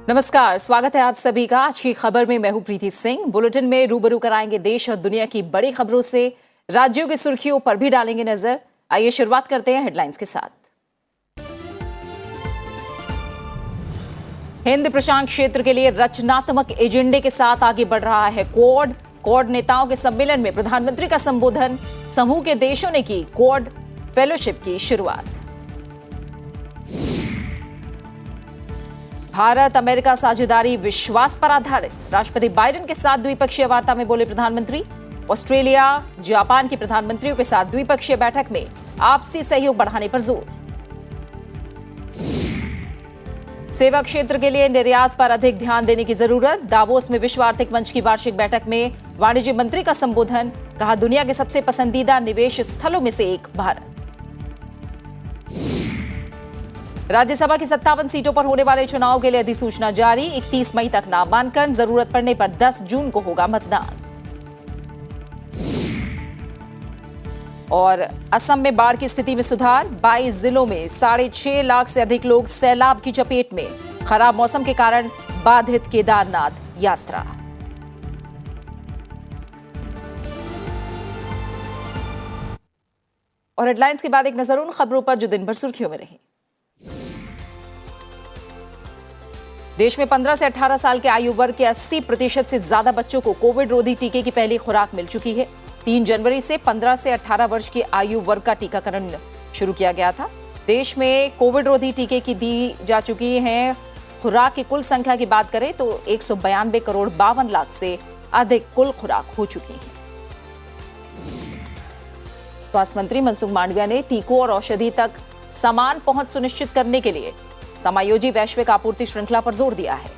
नमस्कार, स्वागत है आप सभी का। आज की खबर में मैं हूं प्रीति सिंह। बुलेटिन में रूबरू कराएंगे देश और दुनिया की बड़ी खबरों से, राज्यों की सुर्खियों पर भी डालेंगे नजर। आइए शुरुआत करते हैं हेडलाइंस के साथ। हिंद प्रशांत क्षेत्र के लिए रचनात्मक एजेंडे के साथ आगे बढ़ रहा है क्वाड नेताओं के सम्मेलन में प्रधानमंत्री का संबोधन। समूह के देशों ने की क्वाड फेलोशिप की शुरुआत। भारत अमेरिका साझेदारी विश्वास पर आधारित, राष्ट्रपति बाइडेन के साथ द्विपक्षीय वार्ता में बोले प्रधानमंत्री। ऑस्ट्रेलिया, जापान के प्रधानमंत्रियों के साथ द्विपक्षीय बैठक में आपसी सहयोग बढ़ाने पर जोर। सेवा क्षेत्र के लिए निर्यात पर अधिक ध्यान देने की जरूरत, दावोस में विश्व आर्थिक मंच की वार्षिक बैठक में वाणिज्य मंत्री का संबोधन। कहा, दुनिया के सबसे पसंदीदा निवेश स्थलों में से एक भारत। राज्यसभा की 57 सीटों पर होने वाले चुनाव के लिए अधिसूचना जारी। 31 मई तक नामांकन, जरूरत पड़ने पर 10 जून को होगा मतदान। और असम में बाढ़ की स्थिति में सुधार, 22 जिलों में 6.5 लाख से अधिक लोग सैलाब की चपेट में। खराब मौसम के कारण बाधित केदारनाथ यात्रा। और हेडलाइंस के बाद एक नजर उन खबरों पर जो दिन भर सुर्खियों में रही। देश में 15 से 18 साल के आयु वर्ग के 80% से ज्यादा बच्चों को कोविड रोधी टीके की पहली खुराक मिल चुकी है। 3 जनवरी से 15 से 18 वर्ष की आयु वर्ग का टीकाकरण शुरू किया गया था। देश में कोविड रोधी टीके की दी जा चुकी हैं खुराक की कुल संख्या की बात करें तो 192 करोड़ 52 लाख से अधिक कुल खुराक हो चुकी है। स्वास्थ्य मंत्री मनसुख मांडविया ने टीकों और औषधि तक समान पहुंच सुनिश्चित करने के लिए समायोजी वैश्विक आपूर्ति श्रृंखला पर जोर दिया है।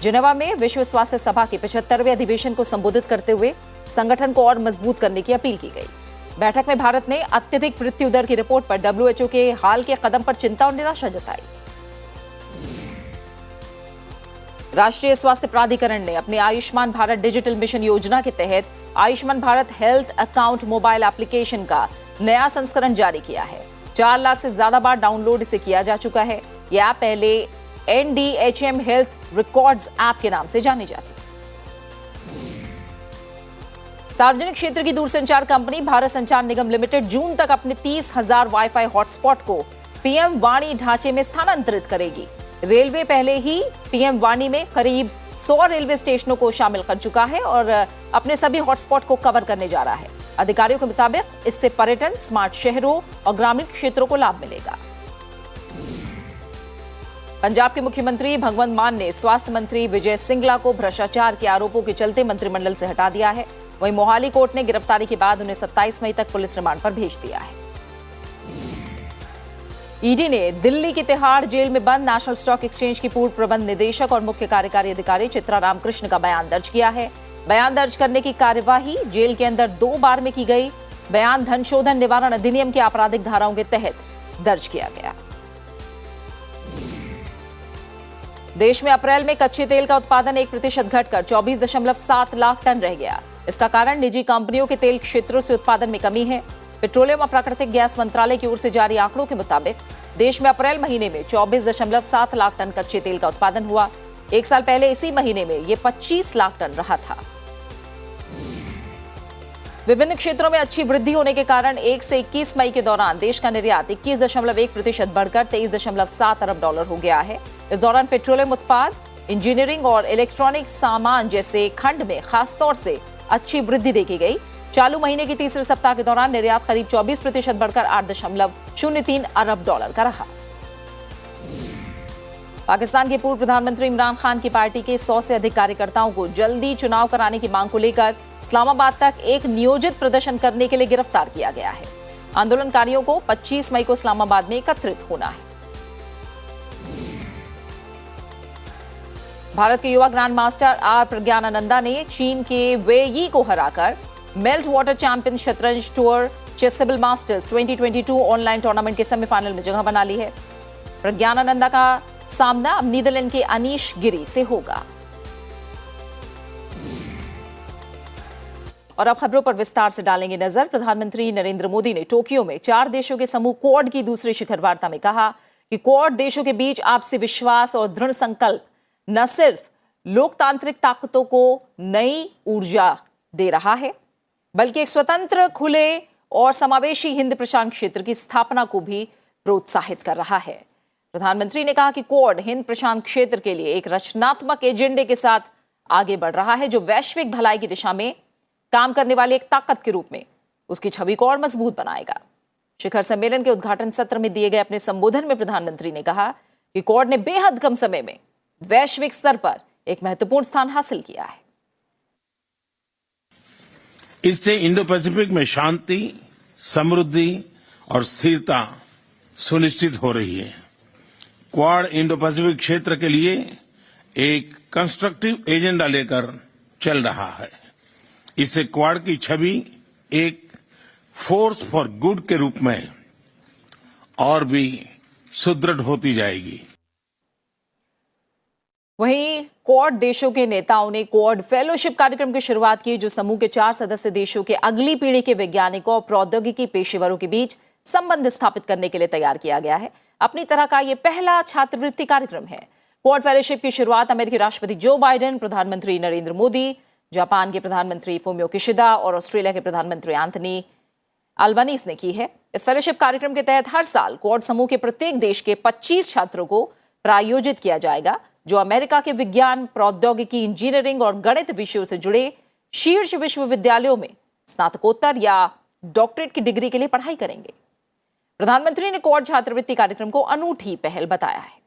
जिनेवा में विश्व स्वास्थ्य सभा के 75वें अधिवेशन को संबोधित करते हुए संगठन को और मजबूत करने की अपील की गई। बैठक में भारत ने अत्यधिक मृत्यु दर की रिपोर्ट पर WHO के हाल के कदम पर चिंता और निराशा जताई। राष्ट्रीय स्वास्थ्य प्राधिकरण ने अपने आयुष्मान भारत डिजिटल मिशन योजना के तहत Ayushman Bharat health account mobile application का नया संस्करण जारी किया है। 4 लाख से ज्यादा बार डाउनलोड इसे किया जा चुका है। यह ऐप पहले NDHM हेल्थ रिकॉर्ड्स ऐप के नाम से जानी जाती है। सार्वजनिक क्षेत्र की दूरसंचार कंपनी भारत संचार निगम लिमिटेड जून तक अपने 30,000 वाईफाई हॉटस्पॉट को PM वाणी ढांचे में स्थानांतरित करेगी। रेलवे पहले ही PM वाणी में करीब 100 रेलवे स्टेशनों को शामिल कर चुका है और अपने सभी हॉटस्पॉट को कवर करने जा रहा है। अधिकारियों के मुताबिक इससे पर्यटन, स्मार्ट शहरों और ग्रामीण क्षेत्रों को लाभ मिलेगा। पंजाब के मुख्यमंत्री भगवंत मान ने स्वास्थ्य मंत्री विजय सिंगला को भ्रष्टाचार के आरोपों के चलते मंत्रिमंडल से हटा दिया है। वहीं मोहाली कोर्ट ने गिरफ्तारी के बाद उन्हें 27 मई तक पुलिस रिमांड पर भेज दिया है। ईडी ने दिल्ली की तिहाड़ जेल में बंद नेशनल स्टॉक एक्सचेंज की पूर्व प्रबंध निदेशक और मुख्य कार्यकारी अधिकारी चित्रा रामकृष्ण का बयान दर्ज किया है। बयान दर्ज करने की कार्यवाही जेल के अंदर 2 बार में की गई। बयान धन शोधन निवारण अधिनियम की आपराधिक धाराओं के तहत दर्ज किया गया। देश में अप्रैल में कच्चे तेल का उत्पादन 1% घटकर 24.7 लाख टन रह गया। इसका कारण निजी कंपनियों के तेल क्षेत्रों से उत्पादन में कमी है। पेट्रोलियम और प्राकृतिक गैस मंत्रालय की ओर से जारी आंकड़ों के मुताबिक देश में अप्रैल महीने में 24.7 लाख टन कच्चे तेल का उत्पादन हुआ। एक साल पहले इसी महीने में यह 25 लाख टन रहा था। विभिन्न क्षेत्रों में अच्छी वृद्धि होने के कारण 1 से 21 मई के दौरान देश का निर्यात 21.1% बढ़कर $23.7 अरब हो गया है। इस दौरान पेट्रोलियम उत्पाद, इंजीनियरिंग और इलेक्ट्रॉनिक सामान जैसे खंड में खासतौर से अच्छी वृद्धि देखी गई। चालू महीने के तीसरे सप्ताह के दौरान निर्यात करीब 24% बढ़कर $8.03 अरब का रहा। पाकिस्तान के पूर्व प्रधानमंत्री इमरान खान की पार्टी के 100 से अधिक कार्यकर्ताओं को जल्दी चुनाव कराने की मांग को लेकर इस्लामाबाद तक एक नियोजित प्रदर्शन करने के लिए गिरफ्तार किया गया है। आंदोलनकारियों को 25 मई को इस्लामाबाद में एकत्रित होना है। भारत के युवा ग्रैंड मास्टर आर प्रज्ञानानंदा ने चीन के वेई को हराकर मेल्ट वाटर चैंपियन शतरंज tour Chessable masters 2022 online tournament के सेमीफाइनल में जगह बना ली है। प्रज्ञानानंदा का सामना अब नीदरलैंड के अनीश गिरी से होगा। और अब खबरों पर विस्तार से डालेंगे नजर। प्रधानमंत्री नरेंद्र मोदी ने टोक्यो में 4 देशों के समूह क्वाड की दूसरी शिखर वार्ता में कहा कि क्वाड देशों के बीच आपसी विश्वास और दृढ़ संकल्प न सिर्फ लोकतांत्रिक ताकतों को नई ऊर्जा दे रहा है, बल्कि एक स्वतंत्र, खुले और समावेशी हिंद प्रशांत क्षेत्र की स्थापना को भी प्रोत्साहित कर रहा है। प्रधानमंत्री ने कहा कि क्वाड हिंद प्रशांत क्षेत्र के लिए एक रचनात्मक एजेंडे के साथ आगे बढ़ रहा है, जो वैश्विक भलाई की दिशा में काम करने वाली एक ताकत के रूप में उसकी छवि को और मजबूत बनाएगा। शिखर सम्मेलन के उद्घाटन सत्र में दिए गए अपने संबोधन में प्रधानमंत्री ने कहा कि क्वाड ने बेहद कम समय में वैश्विक स्तर पर एक महत्वपूर्ण स्थान हासिल किया है। इससे इंडो पैसिफिक में शांति, समृद्धि और स्थिरता सुनिश्चित हो रही है। क्वाड इंडो पैसिफिक क्षेत्र के लिए एक कंस्ट्रक्टिव एजेंडा लेकर चल रहा है। इससे क्वाड की छवि एक फोर्स फॉर गुड के रूप में और भी सुदृढ़ होती जाएगी। वहीं क्वाड देशों के नेताओं ने क्वाड फेलोशिप कार्यक्रम की शुरुआत की, जो समूह के 4 सदस्य देशों के अगली पीढ़ी के वैज्ञानिकों और प्रौद्योगिकी पेशेवरों के बीच संबंध स्थापित करने के लिए तैयार किया गया है। अपनी तरह का यह पहला छात्रवृत्ति कार्यक्रम है। क्वाड फेलोशिप की शुरुआत अमेरिकी राष्ट्रपति जो बाइडेन, प्रधानमंत्री नरेंद्र मोदी, जापान के प्रधानमंत्री फुमियो किशिदा और ऑस्ट्रेलिया के प्रधानमंत्री एंथनी अल्बानीज ने की है। इस फेलोशिप कार्यक्रम के तहत हर साल क्वाड समूह के प्रत्येक देश के 25 छात्रों को प्रायोजित किया जाएगा, जो अमेरिका के विज्ञान, प्रौद्योगिकी, इंजीनियरिंग और गणित विषयों से जुड़े शीर्ष विश्वविद्यालयों में स्नातकोत्तर या डॉक्टरेट की डिग्री के लिए पढ़ाई करेंगे। प्रधानमंत्री ने क्वाड छात्रवृत्ति कार्यक्रम को अनूठी पहल बताया है।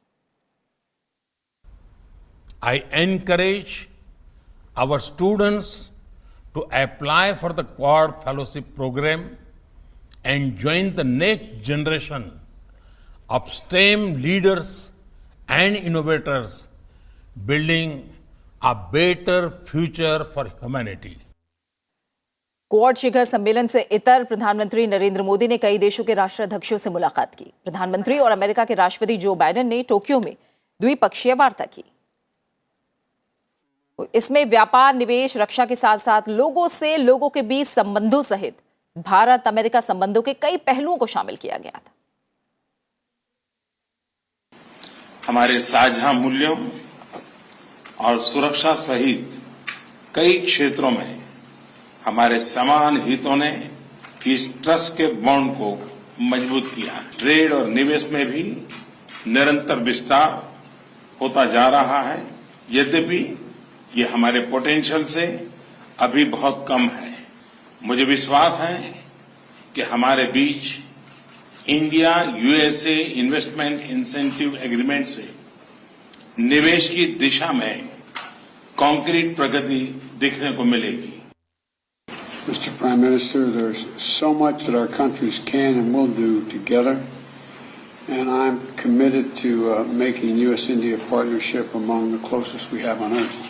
I encourage our students to apply for the Quad Fellowship program and join the next generation of STEM leaders and innovators, building a better future for humanity. Quad शिखर सम्मेलन से इतर प्रधानमंत्री नरेंद्र मोदी ने कई देशों के राष्ट्राध्यक्षों से मुलाकात की। प्रधानमंत्री और अमेरिका के राष्ट्रपति जो बाइडेन ने टोक्यो में द्विपक्षीय वार्ता की। इसमें व्यापार, निवेश, रक्षा के साथ साथ लोगों के बीच संबंधों सहित भारत अमेरिका संबंधों के कई पहलुओं को शामिल किया गया था। हमारे साझा मूल्यों और सुरक्षा सहित कई क्षेत्रों में हमारे समान हितों ने इस ट्रस्ट के बॉन्ड को मजबूत किया। ट्रेड और निवेश में भी निरंतर विस्तार होता जा रहा है, यद्यपि ये हमारे पोटेंशियल से अभी बहुत कम है। मुझे विश्वास है कि हमारे बीच India USA investment incentive agreement से निवेश की दिशा में कॉन्क्रीट प्रगति देखने को मिलेगी। Mr. Prime Minister, there's so much that our countries can and will do together, and I'm committed to making U.S.-India partnership among the closest we have on earth.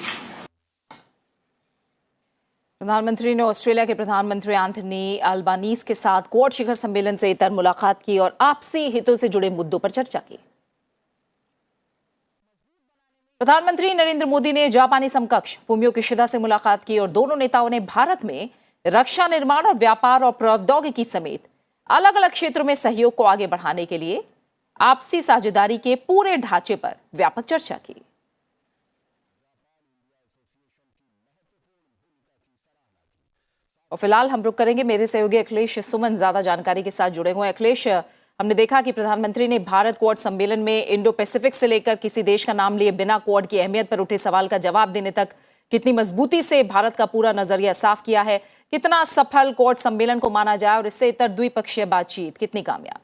प्रधानमंत्री ने Australia के प्रधानमंत्री एंथनी अल्बानीज के साथ quad शिखर सम्मेलन से इतर मुलाकात की और आपसी हितों से जुड़े मुद्दों पर चर्चा की। प्रधानमंत्री नरेंद्र मोदी ने जापानी समकक्ष फुमियो किशिदा से मुलाकात की और दोनों नेताओं ने भारत में रक्षा निर्माण और व्यापार और प्रौद्योगिकी समेत अलग अलग क्षेत्रों में सहयोग को आगे बढ़ाने के लिए आपसी साझेदारी के पूरे ढांचे पर व्यापक चर्चा की। और फिलहाल हम रुक करेंगे। मेरे सहयोगी अखिलेश सुमन ज्यादा जानकारी के साथ जुड़े हुए हैं। अखिलेश, हमने देखा कि प्रधानमंत्री ने भारत क्वाड सम्मेलन में इंडो पैसिफिक से लेकर किसी देश का नाम लिए बिना क्वाड की अहमियत पर उठे सवाल का जवाब देने तक कितनी मजबूती से भारत का पूरा नजरिया साफ किया है। कितना सफल क्वाड सम्मेलन को माना जाए और इससे इतर द्विपक्षीय बातचीत कितनी कामयाब?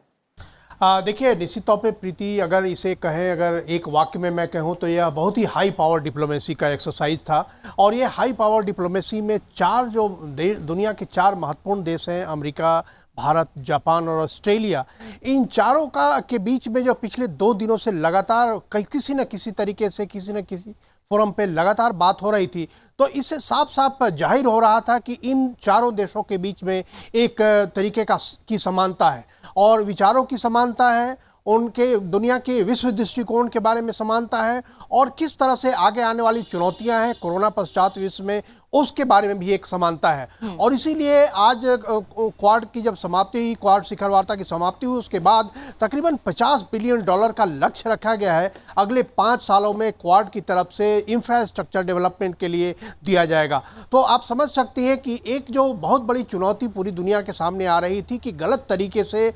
देखिए, निश्चित तौर पे प्रीति, अगर इसे कहें, अगर एक वाक्य में मैं कहूँ तो यह बहुत ही हाई पावर डिप्लोमेसी का एक्सरसाइज था। और ये हाई पावर डिप्लोमेसी में दुनिया के 4 महत्वपूर्ण देश हैं, अमेरिका, भारत, जापान और ऑस्ट्रेलिया, इन चारों के बीच में जो पिछले 2 दिनों से लगातार किसी न किसी तरीके से किसी न किसी फोरम पे लगातार बात हो रही थी, तो इससे साफ साफ जाहिर हो रहा था कि इन चारों देशों के बीच में एक तरीके की समानता है और विचारों की समानता है, उनके दुनिया के विश्व दृष्टिकोण के बारे में समानता है और किस तरह से आगे आने वाली चुनौतियां हैं कोरोना पश्चात विश्व में, उसके बारे में भी एक समानता है। और इसीलिए आज क्वाड की जब समाप्ति हुई, क्वाड शिखर वार्ता की समाप्ति हुई, उसके बाद तकरीबन $50 बिलियन का लक्ष्य रखा गया है अगले 5 सालों में क्वाड की तरफ से इंफ्रास्ट्रक्चर डेवलपमेंट के लिए दिया जाएगा। तो आप समझ सकते हैं कि एक जो बहुत बड़ी चुनौती पूरी दुनिया के सामने आ रही थी कि गलत तरीके से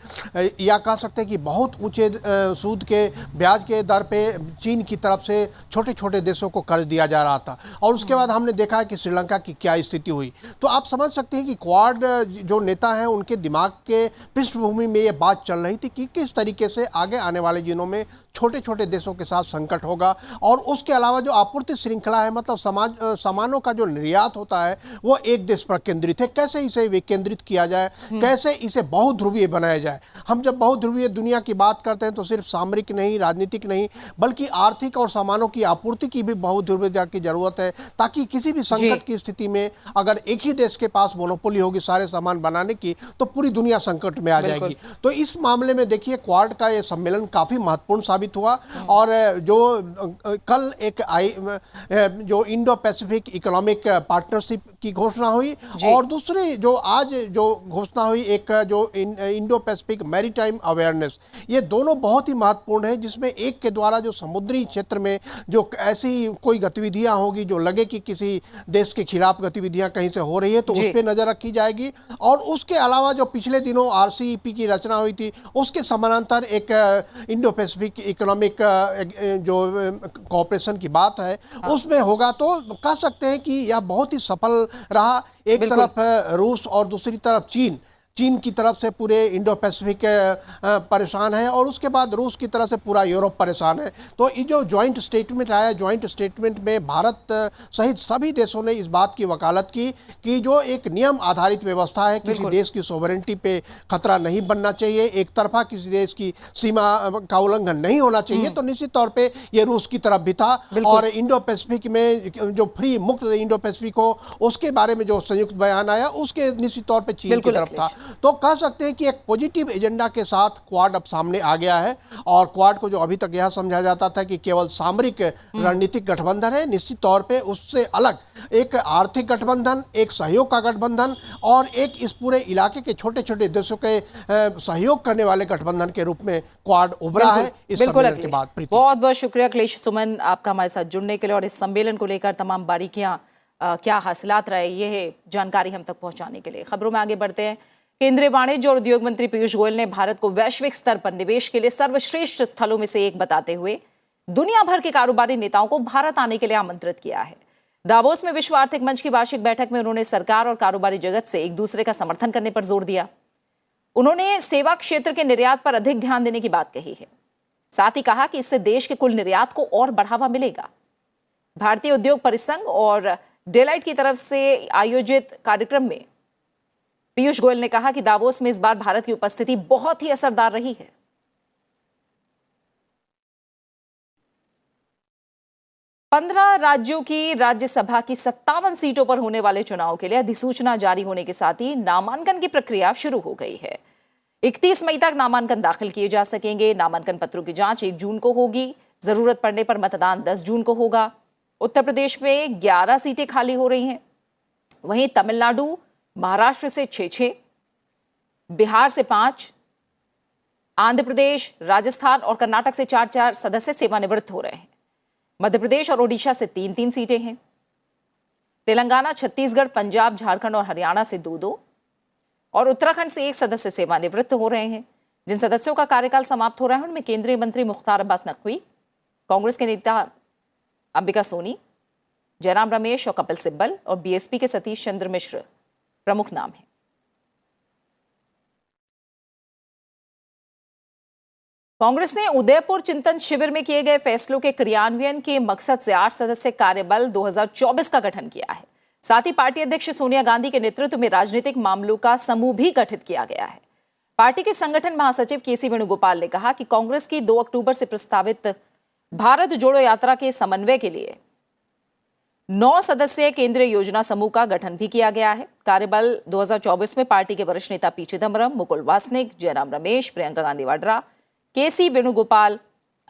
या कह सकते हैं कि बहुत ऊंचे सूद के ब्याज के दर पे चीन की तरफ से छोटे छोटे देशों को कर्ज दिया जा रहा था, और उसके बाद हमने देखा है कि श्रीलंका की क्या स्थिति हुई। तो आप समझ सकते हैं कि क्वाड जो नेता हैं उनके दिमाग के पृष्ठभूमि में ये बात चल रही थी कि किस तरीके से आगे आने वाले दिनों में छोटे छोटे देशों के साथ संकट होगा, और उसके अलावा जो आपूर्ति श्रृंखला है, मतलब सामानों का जो निर्यात होता है वो एक देश पर केंद्रित है, कैसे इसे विकेंद्रित किया जाए, कैसे इसे बहुध्रुवीय बनाया जाए। हम जब बहुध्रुवीय दुनिया की बात करते हैं तो सिर्फ सामरिक नहीं, राजनीतिक नहीं, बल्कि आर्थिक और सामानों की आपूर्ति की भी बहुध्रुवीयता की जरूरत है, ताकि किसी भी संकट की स्थिति में अगर एक ही देश के पास मोनोपोली होगी सारे सामान बनाने की तो पूरी दुनिया संकट में आ जाएगी। तो इस मामले में देखिए क्वाड का ये सम्मेलन काफी महत्वपूर्ण साबित हुआ, और जो कल एक जो इंडो पैसिफिक इकोनॉमिक पार्टनरशिप की घोषणा हुई, और दूसरी जो आज जो घोषणा हुई एक जो इंडो पैसिफिक मैरीटाइम अवेयरनेस, ये दोनों बहुत ही महत्वपूर्ण है, जिसमें एक के द्वारा जो समुद्री क्षेत्र में जो ऐसी कोई गतिविधियां होगी जो लगे कि किसी देश के खिलाफ गतिविधियां कहीं से हो रही है तो उस पर नजर रखी जाएगी। और उसके अलावा जो पिछले दिनों RCEP की रचना हुई थी उसके समानांतर एक इंडो पैसिफिक इकोनॉमिक जो कोऑपरेशन की बात है उसमें होगा। तो कह सकते हैं कि यह बहुत ही सफल रहा। एक तरफ रूस और दूसरी तरफ चीन की तरफ से पूरे इंडो पैसिफिक परेशान है, और उसके बाद रूस की तरफ से पूरा यूरोप परेशान है। तो ये जो ज्वाइंट स्टेटमेंट आया, ज्वाइंट स्टेटमेंट में भारत सहित सभी देशों ने इस बात की वकालत की कि जो एक नियम आधारित व्यवस्था है, किसी देश की सोवरेनिटी पे खतरा नहीं बनना चाहिए, एक तरफा किसी देश की सीमा का उल्लंघन नहीं होना चाहिए। तो निश्चित तौर पर यह रूस की तरफ भी था, और इंडो पैसिफिक में जो फ्री मुक्त इंडो पैसिफिक हो उसके बारे में जो संयुक्त बयान आया उसके निश्चित तौर पर चीन की तरफ था। तो कह सकते हैं कि एक पॉजिटिव एजेंडा के साथ क्वाड अब सामने आ गया है, और क्वाड को जो अभी तक यह समझा जाता था कि केवल सामरिक रणनीतिक गठबंधन है, निश्चित तौर पे उससे अलग एक आर्थिक गठबंधन, एक सहयोग का गठबंधन, और एक इस पूरे इलाके के छोटे छोटे देशों के सहयोग करने वाले गठबंधन के रूप में क्वाड उभरा है इस सम्मेलन के बाद। बहुत बहुत शुक्रिया अखिलेश सुमन आपका हमारे साथ जुड़ने के लिए, और इस सम्मेलन को लेकर तमाम बारीकियां क्या हासिलात रहे ये जानकारी हम तक पहुंचाने के लिए। खबरों में आगे बढ़ते हैं। केंद्रीय वाणिज्य और उद्योग मंत्री पीयूष गोयल ने भारत को वैश्विक स्तर पर निवेश के लिए सर्वश्रेष्ठ स्थलों में से एक बताते हुए दुनिया भर के कारोबारी नेताओं को भारत आने के लिए आमंत्रित किया है। दावोस में विश्व आर्थिक मंच की वार्षिक बैठक में उन्होंने सरकार और कारोबारी जगत से एक दूसरे का समर्थन करने पर जोर दिया। उन्होंने सेवा क्षेत्र के निर्यात पर अधिक ध्यान देने की बात कही है। साथ ही कहा कि इससे देश के कुल निर्यात को और बढ़ावा मिलेगा। भारतीय उद्योग परिसंघ और डेलाइट की तरफ से आयोजित कार्यक्रम में पीयूष गोयल ने कहा कि दावोस में इस बार भारत की उपस्थिति बहुत ही असरदार रही है। पंद्रह राज्यों की राज्यसभा की 57 सीटों पर होने वाले चुनाव के लिए अधिसूचना जारी होने के साथ ही नामांकन की प्रक्रिया शुरू हो गई है। 31 मई तक नामांकन दाखिल किए जा सकेंगे। नामांकन पत्रों की जांच 1 जून को होगी। जरूरत पड़ने पर मतदान 10 जून को होगा। उत्तर प्रदेश में 11 सीटें खाली हो रही हैं। वहीं तमिलनाडु, महाराष्ट्र से 6-6, बिहार से 5, आंध्र प्रदेश, राजस्थान और कर्नाटक से 4-4 सदस्य सेवानिवृत्त हो रहे हैं। मध्य प्रदेश और ओडिशा से 3-3 सीटें हैं। तेलंगाना, छत्तीसगढ़, पंजाब, झारखंड और हरियाणा से 2-2 और उत्तराखंड से 1 सदस्य सेवानिवृत्त हो रहे हैं। जिन सदस्यों का कार्यकाल समाप्त हो रहा है उनमें केंद्रीय मंत्री मुख्तार अब्बास नकवी, कांग्रेस के नेता अंबिका सोनी, जयराम रमेश और कपिल सिब्बल और बीएसपी के सतीश चंद्र मिश्र प्रमुख नाम हैं। कांग्रेस ने उदयपुर चिंतन शिविर में किए गए फैसलों के क्रियान्वयन के मकसद से 8 सदस्यीय कार्यबल 2024 का गठन किया है। साथ ही पार्टी अध्यक्ष सोनिया गांधी के नेतृत्व में राजनीतिक मामलों का समूह भी गठित किया गया है। पार्टी के संगठन महासचिव केसी वेणुगोपाल ने कहा कि कांग्रेस की 2 अक्टूबर से प्रस्तावित भारत जोड़ो यात्रा के समन्वय के लिए 9 सदस्यीय केंद्रीय योजना समूह का गठन भी किया गया है। कार्यबल 2024 में पार्टी के वरिष्ठ नेता पी चिदम्बरम, मुकुल वासनिक, जयराम रमेश, प्रियंका गांधी वाड्रा, केसी वेणुगोपाल,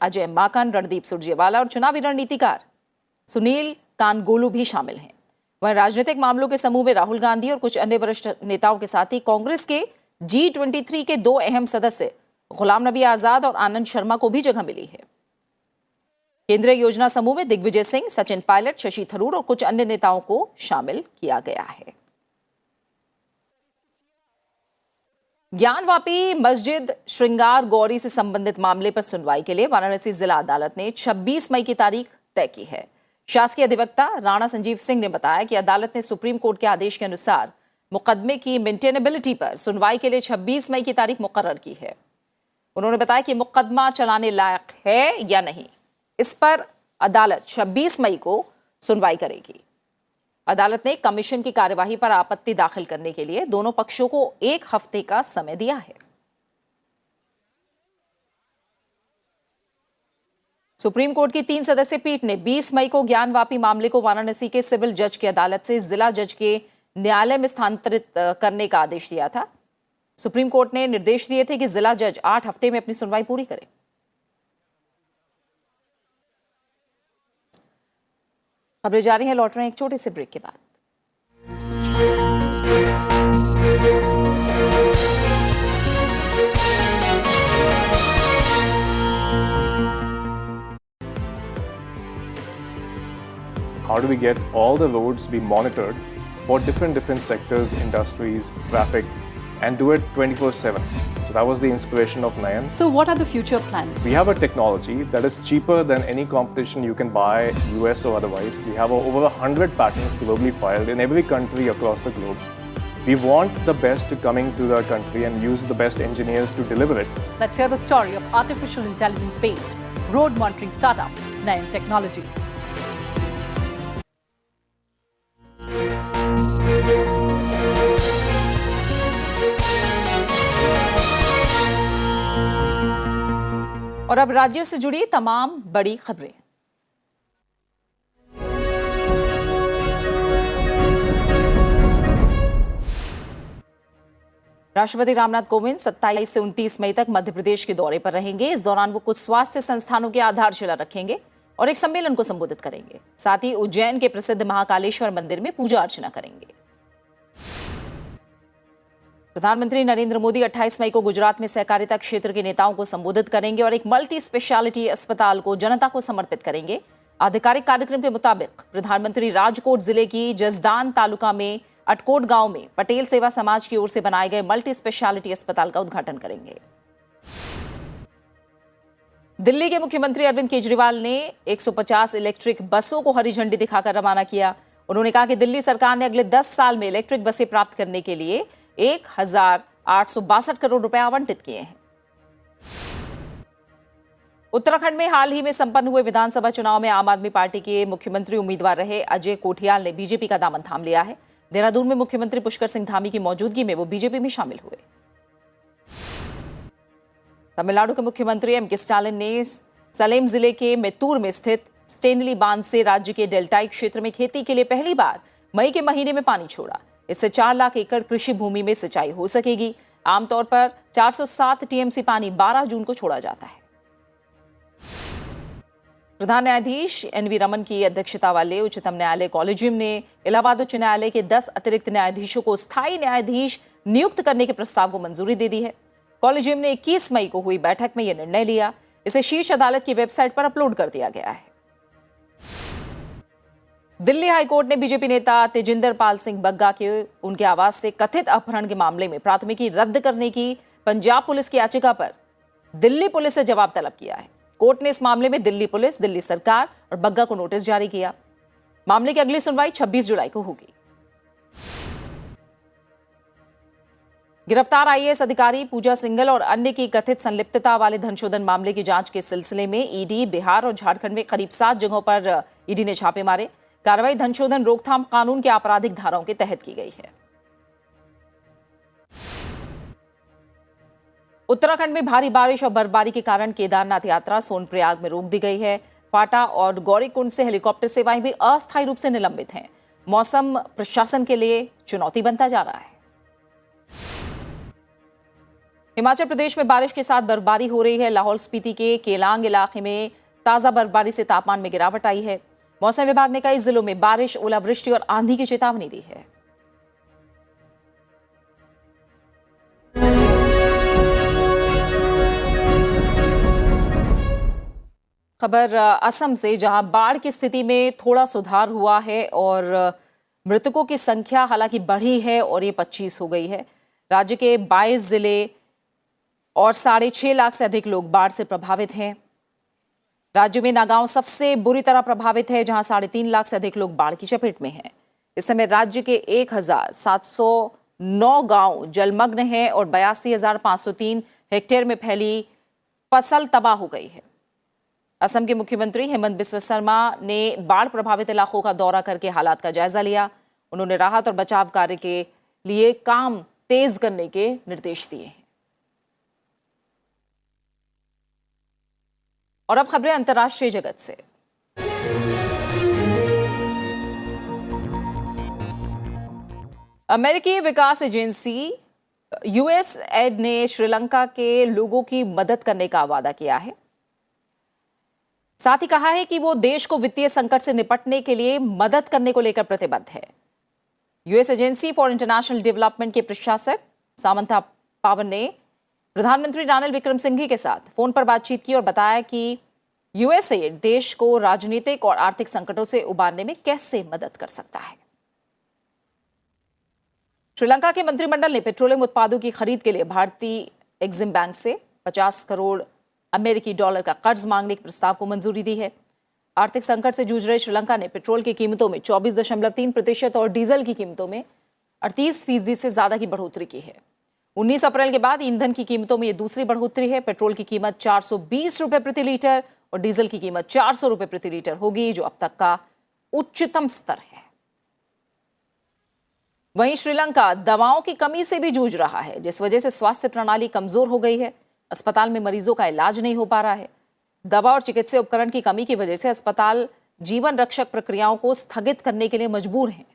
अजय माकन, रणदीप सुरजेवाला और चुनावी रणनीतिकार सुनील कानगोलू भी शामिल हैं। वहीं राजनीतिक मामलों के समूह में राहुल गांधी और कुछ अन्य वरिष्ठ नेताओं के साथ ही कांग्रेस के G23 के 2 अहम सदस्य गुलाम नबी आजाद और आनंद शर्मा को भी जगह मिली है। केंद्रीय योजना समूह में दिग्विजय सिंह, सचिन पायलट, शशि थरूर और कुछ अन्य नेताओं को शामिल किया गया है। ज्ञानवापी मस्जिद श्रृंगार गौरी से संबंधित मामले पर सुनवाई के लिए वाराणसी जिला अदालत ने 26 मई की तारीख तय की है। शासकीय अधिवक्ता राणा संजीव सिंह ने बताया कि अदालत ने सुप्रीम कोर्ट के आदेश के अनुसार मुकदमे की मेंटेनेबिलिटी पर सुनवाई के लिए 26 मई की तारीख मुकर्रर की है। उन्होंने बताया कि मुकदमा चलाने लायक है या नहीं, इस पर अदालत 26 मई को सुनवाई करेगी। अदालत ने कमीशन की कार्यवाही पर आपत्ति दाखिल करने के लिए दोनों पक्षों को 1 हफ्ते का समय दिया है। सुप्रीम कोर्ट की 3 सदस्यीय पीठ ने 20 मई को ज्ञानवापी मामले को वाराणसी के सिविल जज की अदालत से जिला जज के न्यायालय में स्थानांतरित करने का आदेश दिया था। सुप्रीम कोर्ट ने निर्देश दिए थे कि जिला जज 8 हफ्ते में अपनी सुनवाई पूरी करे। खबरें जारी हैं, लौट रहे हैं एक छोटे से ब्रेक के बाद। How do we get all the roads be monitored for different sectors, industries, traffic, and do it 24/7? So that was the inspiration of Nayan. So what are the future plans? We have a technology that is cheaper than any competition you can buy, US or otherwise. We have over 100 patents globally filed in every country across the globe. We want the best coming to the country and use the best engineers to deliver it. Let's hear the story of artificial intelligence-based road monitoring startup, Nayan Technologies. और अब राज्यों से जुड़ी तमाम बड़ी खबरें। राष्ट्रपति रामनाथ कोविंद 27 से 29 मई तक मध्य प्रदेश के दौरे पर रहेंगे। इस दौरान वो कुछ स्वास्थ्य संस्थानों की आधारशिला रखेंगे और एक सम्मेलन को संबोधित करेंगे। साथ ही उज्जैन के प्रसिद्ध महाकालेश्वर मंदिर में पूजा अर्चना करेंगे। प्रधानमंत्री नरेंद्र मोदी 28 मई को गुजरात में सहकारिता क्षेत्र के नेताओं को संबोधित करेंगे और एक मल्टी स्पेशलिटी अस्पताल को जनता को समर्पित करेंगे। आधिकारिक कार्यक्रम के मुताबिक प्रधानमंत्री राजकोट जिले की जसदान तालुका में अटकोट गांव में पटेल सेवा समाज की ओर से बनाए गए मल्टी स्पेशलिटी अस्पताल का उद्घाटन करेंगे। दिल्ली के मुख्यमंत्री अरविंद केजरीवाल ने 150 इलेक्ट्रिक बसों को हरी झंडी दिखाकर रवाना किया। उन्होंने कहा कि दिल्ली सरकार ने अगले 10 साल में इलेक्ट्रिक बसें प्राप्त करने के लिए 1,862 करोड़ रुपए आवंटित किए हैं। उत्तराखंड में हाल ही में संपन्न हुए विधानसभा चुनाव में आम आदमी पार्टी के मुख्यमंत्री उम्मीदवार रहे अजय कोठियाल ने बीजेपी का दामन थाम लिया है। देहरादून में मुख्यमंत्री पुष्कर सिंह धामी की मौजूदगी में वो बीजेपी में शामिल हुए। तमिलनाडु के मुख्यमंत्री एम के स्टालिन ने सलेम जिले के मेत्तूर में स्थित स्टेनली बांध से राज्य के डेल्टाई क्षेत्र में खेती के लिए पहली बार मई के महीने में पानी छोड़ा। इससे 4 लाख एकड़ कृषि भूमि में सिंचाई हो सकेगी। आमतौर पर 407 टीएमसी पानी 12 जून को छोड़ा जाता है। प्रधान न्यायाधीश एनवी रमन की अध्यक्षता वाले उच्चतम न्यायालय कॉलेजियम ने इलाहाबाद उच्च न्यायालय के 10 अतिरिक्त न्यायाधीशों को स्थायी न्यायाधीश नियुक्त करने के प्रस्ताव को मंजूरी दे दी है। कॉलेजियम ने 21 मई को हुई बैठक में यह निर्णय लिया। इसे शीर्ष अदालत की वेबसाइट पर अपलोड कर दिया गया है। दिल्ली हाईकोर्ट ने बीजेपी नेता तेजिंदर पाल सिंह बग्गा के उनके आवास से कथित अपहरण के मामले में प्राथमिकी रद्द करने की पंजाब पुलिस की याचिका पर दिल्ली पुलिस से जवाब तलब किया है। कोर्ट ने इस मामले में दिल्ली पुलिस, दिल्ली सरकार और बग्गा को नोटिस जारी किया। मामले की अगली सुनवाई 26 जुलाई को होगी। गिरफ्तार आईएएस अधिकारी पूजा सिंघल और अन्य की कथित संलिप्तता वाले धनशोधन मामले की जांच के सिलसिले में ईडी बिहार और झारखंड में करीब 7 जगहों पर ईडी ने छापे मारे। कार्रवाई धनशोधन रोकथाम कानून के आपराधिक धाराओं के तहत की गई है। उत्तराखंड में भारी बारिश और बर्फबारी के कारण केदारनाथ यात्रा सोनप्रयाग में रोक दी गई है। फाटा और गौरीकुंड से हेलीकॉप्टर सेवाएं भी अस्थायी रूप से निलंबित हैं। मौसम प्रशासन के लिए चुनौती बनता जा रहा है। हिमाचल प्रदेश में बारिश के साथ बर्फबारी हो रही है। लाहौल स्पीति के केलांग इलाके में ताजा बर्फबारी से तापमान में गिरावट आई है। मौसम विभाग ने कई जिलों में बारिश, ओलावृष्टि और आंधी की चेतावनी दी है। खबर असम से, जहां बाढ़ की स्थिति में थोड़ा सुधार हुआ है और मृतकों की संख्या हालांकि बढ़ी है और ये 25 हो गई है। राज्य के 22 जिले और 6.5 लाख से अधिक लोग बाढ़ से प्रभावित हैं। राज्य में नागांव सबसे बुरी तरह प्रभावित है, जहां 3.5 लाख से अधिक लोग बाढ़ की चपेट में हैं। इस समय राज्य के 1,709 गांव जलमग्न हैं और 82,503 हेक्टेयर में फैली फसल तबाह हो गई है। असम के मुख्यमंत्री हेमंत बिस्वा शर्मा ने बाढ़ प्रभावित इलाकों का दौरा करके हालात का जायजा लिया। उन्होंने राहत और बचाव कार्य के लिए काम तेज करने के निर्देश दिए हैं। और अब खबरें अंतर्राष्ट्रीय जगत से। अमेरिकी विकास एजेंसी यूएसएड ने श्रीलंका के लोगों की मदद करने का वादा किया है। साथ ही कहा है कि वो देश को वित्तीय संकट से निपटने के लिए मदद करने को लेकर प्रतिबद्ध है। US agency for international development के प्रशासक सामंथा पावर ने प्रधानमंत्री रानिल विक्रमसिंघे के साथ फोन पर बातचीत की और बताया कि यूएसएड देश को राजनीतिक और आर्थिक संकटों से उबारने में कैसे मदद कर सकता है। श्रीलंका के मंत्रिमंडल ने पेट्रोलियम उत्पादों की खरीद के लिए भारतीय एक्सिम बैंक से 50 करोड़ अमेरिकी डॉलर का कर्ज मांगने के प्रस्ताव को मंजूरी दी है। आर्थिक संकट से जूझ रहे श्रीलंका ने पेट्रोल की कीमतों में 24.3% और डीजल की कीमतों में 38% से ज्यादा की बढ़ोतरी की है। 19 अप्रैल के बाद ईंधन की कीमतों में यह दूसरी बढ़ोतरी है। पेट्रोल की कीमत 420 रुपए प्रति लीटर और डीजल की कीमत 400 रुपए प्रति लीटर होगी, जो अब तक का उच्चतम स्तर है। वहीं श्रीलंका दवाओं की कमी से भी जूझ रहा है, जिस वजह से स्वास्थ्य प्रणाली कमजोर हो गई है। अस्पताल में मरीजों का इलाज नहीं हो पा रहा है। दवा और चिकित्सा उपकरण की कमी की वजह से अस्पताल जीवन रक्षक प्रक्रियाओं को स्थगित करने के लिए मजबूर हैं।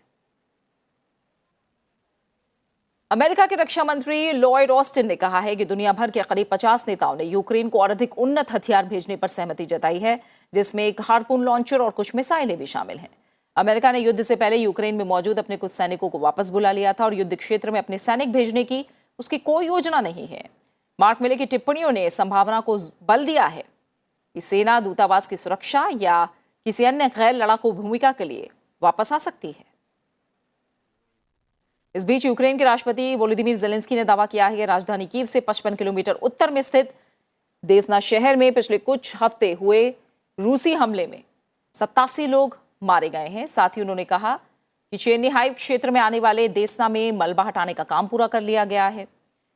अमेरिका के रक्षा मंत्री लॉयड ऑस्टिन ने कहा है कि दुनिया भर के करीब 50 नेताओं ने यूक्रेन को और अधिक उन्नत हथियार भेजने पर सहमति जताई है, जिसमें एक हार्पून लॉन्चर और कुछ मिसाइलें भी शामिल हैं। अमेरिका ने युद्ध से पहले यूक्रेन में मौजूद अपने कुछ सैनिकों को वापस बुला लिया था और युद्ध क्षेत्र में अपने सैनिक भेजने की उसकी कोई योजना नहीं है। मार्क मिले की टिप्पणियों ने संभावना को बल दिया है कि सेना दूतावास की सुरक्षा या किसी अन्य गैर लड़ाकू भूमिका के लिए वापस आ सकती है। इस बीच यूक्रेन के राष्ट्रपति वोलोदिमीर ज़ेलेंस्की ने दावा किया है कि राजधानी कीव से 55 किलोमीटर उत्तर में स्थित देसना शहर में पिछले कुछ हफ्ते हुए रूसी हमले में 87 लोग मारे गए हैं। साथ ही उन्होंने कहा कि चेरनिहाइव क्षेत्र में आने वाले देसना में मलबा हटाने का काम पूरा कर लिया गया है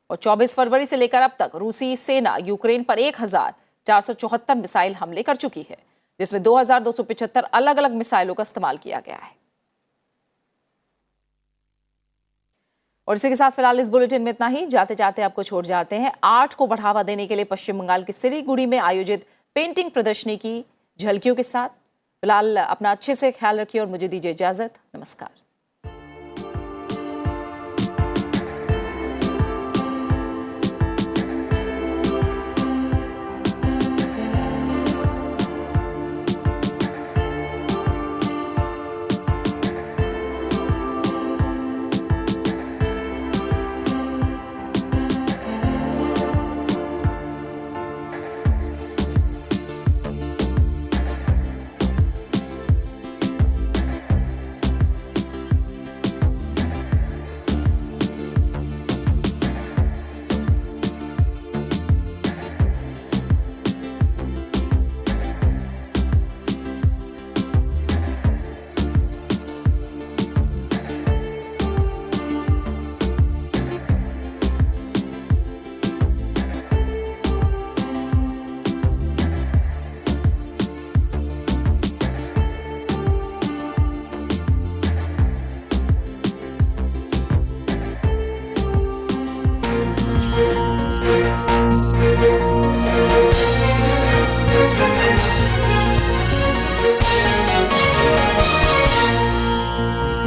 और 24 फरवरी से लेकर अब तक रूसी सेना यूक्रेन पर 1474 मिसाइल हमले कर चुकी है, जिसमें 2275 अलग अलग मिसाइलों का इस्तेमाल किया गया है। और इसी के साथ फिलहाल इस बुलेटिन में इतना ही। जाते जाते आपको छोड़ जाते हैं आर्ट को बढ़ावा देने के लिए पश्चिम बंगाल के सिलीगुड़ी में आयोजित पेंटिंग प्रदर्शनी की झलकियों के साथ। फिलहाल अपना अच्छे से ख्याल रखिए और मुझे दीजिए इजाजत। नमस्कार।